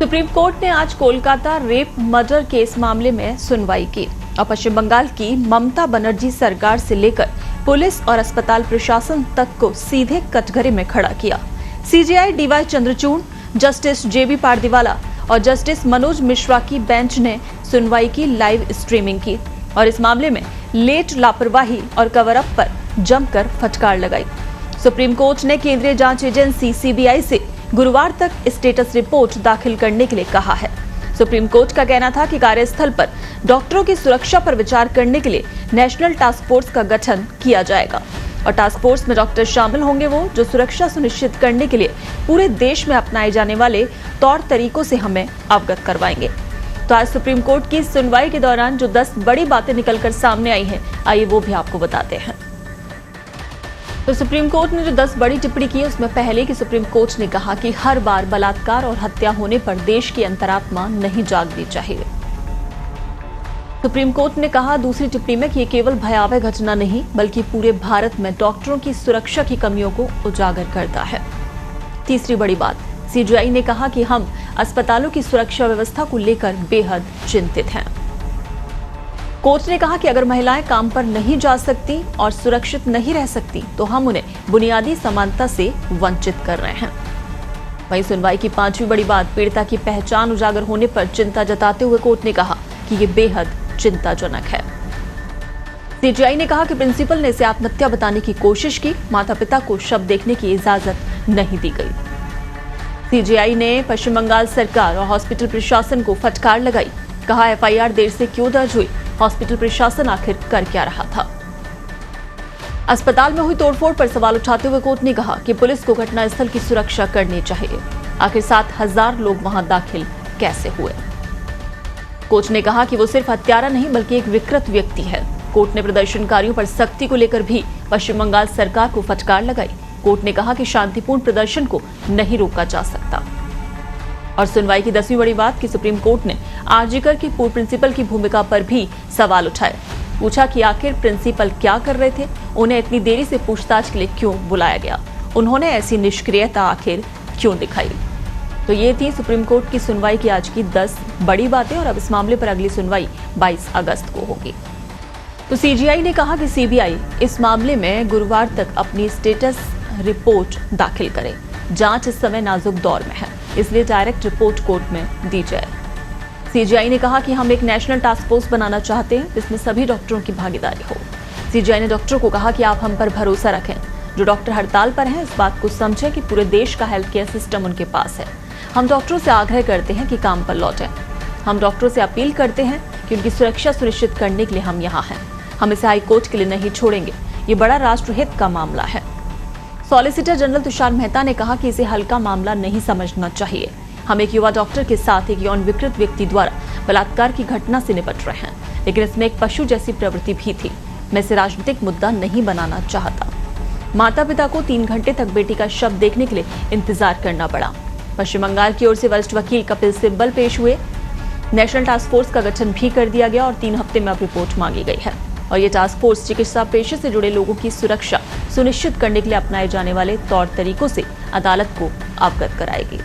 Supreme court ने आज Kolkata rape murder case मामले में सुनवाई की और पश्चिम बंगाल की ममता बनर्जी सरकार से लेकर पुलिस और अस्पताल प्रशासन तक को सीधे कटघरे में खड़ा किया। सीजेआई डीवाई चंद्रचूड़, जस्टिस जेबी पारदीवाला और जस्टिस मनोज मिश्रा की बेंच ने सुनवाई की लाइव स्ट्रीमिंग की और इस मामले में लेट लापरवाही और कवर अप पर जमकर फटकार लगाई। सुप्रीम कोर्ट ने केंद्रीय जांच एजेंसी सीबीआई से गुरुवार तक स्टेटस रिपोर्ट दाखिल करने के लिए कहा है। सुप्रीम कोर्ट का कहना था कि कार्यस्थल पर डॉक्टरों की सुरक्षा पर विचार करने के लिए नेशनल टास्क फोर्स का गठन किया जाएगा और टास्क फोर्स में डॉक्टर शामिल होंगे वो जो सुरक्षा सुनिश्चित करने के लिए पूरे देश में अपनाए जाने वाले तौर तरीकों से हमें अवगत करवाएंगे। तो आज सुप्रीम कोर्ट की सुनवाई के दौरान जो 10 बड़ी बातें निकलकर सामने आई हैं, आइए वो भी आपको बताते हैं। तो सुप्रीम कोर्ट ने जो 10 बड़ी टिप्पणी की है उसमें पहले कि सुप्रीम कोर्ट ने कहा कि हर बार बलात्कार और हत्या होने पर देश की अंतरात्मा नहीं जागनी चाहिए। सुप्रीम कोर्ट ने कहा दूसरी टिप्पणी में कि ये केवल भयावह घटना नहीं बल्कि पूरे भारत में डॉक्टरों की सुरक्षा की कमियों को उजागर करता है। तीसरी बड़ी बात, सीजेआई ने कहा कि हम अस्पतालों की सुरक्षा व्यवस्था को लेकर बेहद चिंतित हैं। कोर्ट ने कहा कि अगर महिलाएं काम पर नहीं जा सकती और सुरक्षित नहीं रह सकती तो हम उन्हें बुनियादी समानता से वंचित कर रहे हैं। वहीं सुनवाई की पांचवी बड़ी बात, पीड़िता की पहचान उजागर होने पर चिंता जताते हुए कोर्ट ने कहा कि ये बेहद चिंताजनक है। सीजेआई ने कहा कि प्रिंसिपल ने इसे आत्महत्या बताने की कोशिश की, माता पिता को शव देखने की इजाजत नहीं दी गई। सीजेआई ने पश्चिम बंगाल सरकार और हॉस्पिटल प्रशासन को फटकार लगाई, कहा एफआईआर देर से क्यों दर्ज हुई, हॉस्पिटल प्रशासन आखिर कर क्या रहा था। अस्पताल में हुई तोड़फोड़ पर सवाल उठाते हुए कोर्ट ने कहा कि पुलिस को घटनास्थल की सुरक्षा करनी चाहिए। आखिर 7,000 लोग वहां दाखिल कैसे हुए। कोर्ट ने कहा कि वो सिर्फ हत्यारा नहीं बल्कि एक विकृत व्यक्ति है। कोर्ट ने प्रदर्शनकारियों पर सख्ती को लेकर भी पश्चिम बंगाल सरकार को फटकार लगाई। कोर्ट ने कहा कि शांतिपूर्ण प्रदर्शन को नहीं रोका जा सकता। और सुनवाई की 10वीं बड़ी बात कि सुप्रीम कोर्ट ने आरजीकर की पूर्व प्रिंसिपल की भूमिका पर भी सवाल उठाए। पूछा कि आखिर प्रिंसिपल क्या कर रहे थे, उन्हें इतनी देरी से पूछताछ के लिए क्यों बुलाया गया, उन्होंने ऐसी निष्क्रियता आखिर क्यों दिखाई। तो ये थी सुप्रीम कोर्ट की सुनवाई की आज की 10 बड़ी बातें और अब इस मामले पर अगली सुनवाई 22 अगस्त को होगी। तो सीजीआई ने कहा कि सीबीआई इस मामले में गुरुवार तक अपनी स्टेटस रिपोर्ट दाखिल करे। जांच इस समय नाजुक दौर में है, इसलिए डायरेक्ट रिपोर्ट कोर्ट में दी जाए। सीजीआई ने कहा कि हम एक नेशनल टास्क फोर्स बनाना चाहते हैं जिसमें सभी डॉक्टरों की भागीदारी हो। सीजीआई ने डॉक्टरों को कहा कि आप हम पर भरोसा रखें, जो डॉक्टर हड़ताल पर हैं इस बात को समझें कि पूरे देश का हेल्थ केयर सिस्टम उनके पास है। हम डॉक्टरों से आग्रह करते हैं कि काम पर लौटें। हम डॉक्टरों से अपील करते हैं कि उनकी सुरक्षा सुनिश्चित करने के लिए हम यहाँ हैं। हम इसे हाईकोर्ट के लिए नहीं छोड़ेंगे, ये बड़ा राष्ट्रहित का मामला है। सॉलिसिटर जनरल तुषार मेहता ने कहा कि इसे हल्का मामला नहीं समझना चाहिए। हम एक युवा डॉक्टर के साथ एक यौन विकृत व्यक्ति द्वारा बलात्कार की घटना से निपट रहे हैं, लेकिन इसमें एक पशु जैसी प्रवृत्ति भी थी। मैं इसे राजनीतिक मुद्दा नहीं बनाना चाहता। माता पिता को 3 घंटे तक बेटी का शव देखने के लिए इंतजार करना पड़ा। पश्चिम बंगाल की ओर से वरिष्ठ वकील कपिल सिब्बल पेश हुए। नेशनल टास्क फोर्स का गठन भी कर दिया गया और 3 हफ्ते में अब रिपोर्ट मांगी गई है और ये टास्क फोर्स चिकित्सा पेशे से जुड़े लोगों की सुरक्षा सुनिश्चित करने के लिए अपनाए जाने वाले तौर तरीकों से अदालत को अवगत कराएगी।